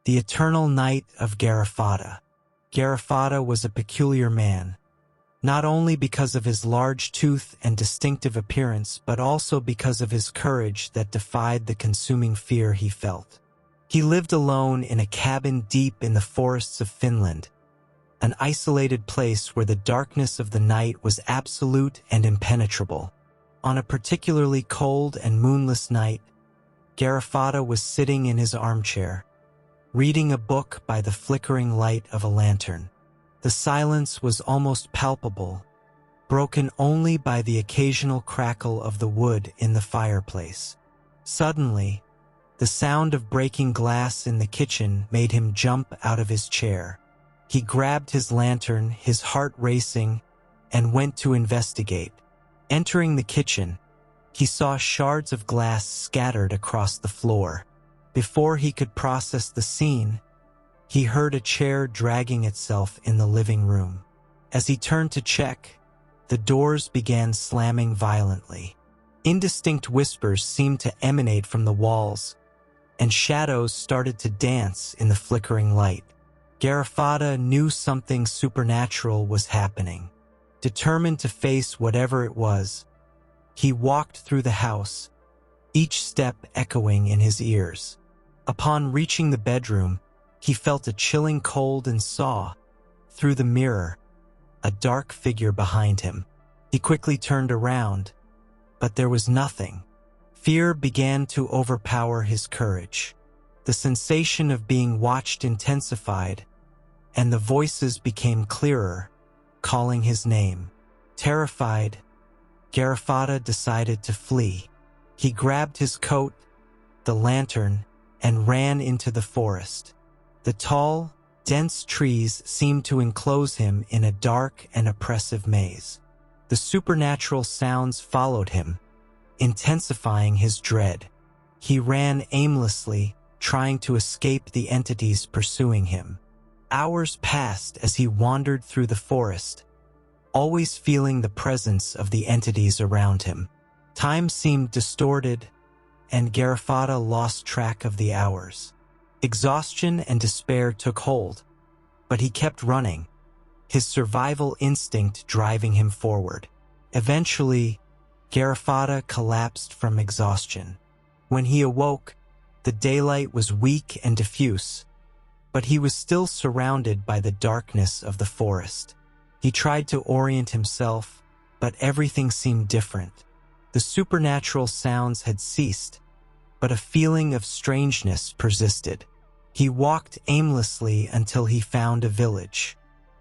The Eternal Night of Garifata. Garifata was a peculiar man, not only because of his large tooth and distinctive appearance, but also because of his courage that defied the consuming fear he felt. He lived alone in a cabin deep in the forests of Finland, an isolated place where the darkness of the night was absolute and impenetrable. On a particularly cold and moonless night, Garifata was sitting in his armchair, reading a book by the flickering light of a lantern. The silence was almost palpable, broken only by the occasional crackle of the wood in the fireplace. Suddenly, the sound of breaking glass in the kitchen made him jump out of his chair. He grabbed his lantern, his heart racing, and went to investigate. Entering the kitchen, he saw shards of glass scattered across the floor. Before he could process the scene, he heard a chair dragging itself in the living room. As he turned to check, the doors began slamming violently. Indistinct whispers seemed to emanate from the walls, and shadows started to dance in the flickering light. Garifata knew something supernatural was happening. Determined to face whatever it was, he walked through the house, each step echoing in his ears. Upon reaching the bedroom, he felt a chilling cold and saw, through the mirror, a dark figure behind him. He quickly turned around, but there was nothing. Fear began to overpower his courage. The sensation of being watched intensified, and the voices became clearer, calling his name. Terrified, Garifata decided to flee. He grabbed his coat, the lantern, and ran into the forest. The tall, dense trees seemed to enclose him in a dark and oppressive maze. The supernatural sounds followed him, intensifying his dread. He ran aimlessly, trying to escape the entities pursuing him. Hours passed as he wandered through the forest, always feeling the presence of the entities around him. Time seemed distorted, and Garifata lost track of the hours. Exhaustion and despair took hold, but he kept running, his survival instinct driving him forward. Eventually, Garifata collapsed from exhaustion. When he awoke, the daylight was weak and diffuse, but he was still surrounded by the darkness of the forest. He tried to orient himself, but everything seemed different. The supernatural sounds had ceased, but a feeling of strangeness persisted. He walked aimlessly until he found a village.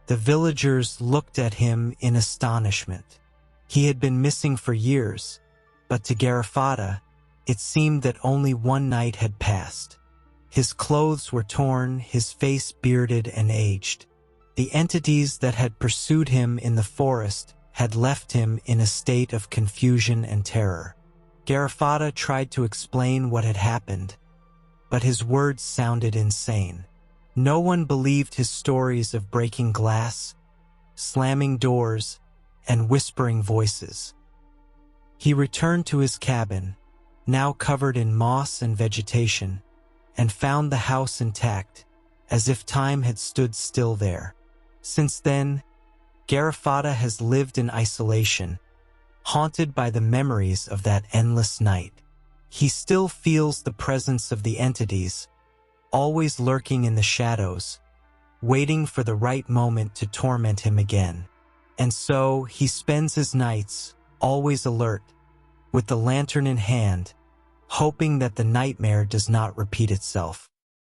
The villagers looked at him in astonishment. He had been missing for years, but to Garifata, it seemed that only one night had passed. His clothes were torn, his face bearded and aged. The entities that had pursued him in the forest had left him in a state of confusion and terror. Garifata tried to explain what had happened, but his words sounded insane. No one believed his stories of breaking glass, slamming doors, and whispering voices. He returned to his cabin, now covered in moss and vegetation, and found the house intact, as if time had stood still there. Since then, Garifata has lived in isolation, haunted by the memories of that endless night. He still feels the presence of the entities, always lurking in the shadows, waiting for the right moment to torment him again. And so he spends his nights, always alert, with the lantern in hand, hoping that the nightmare does not repeat itself.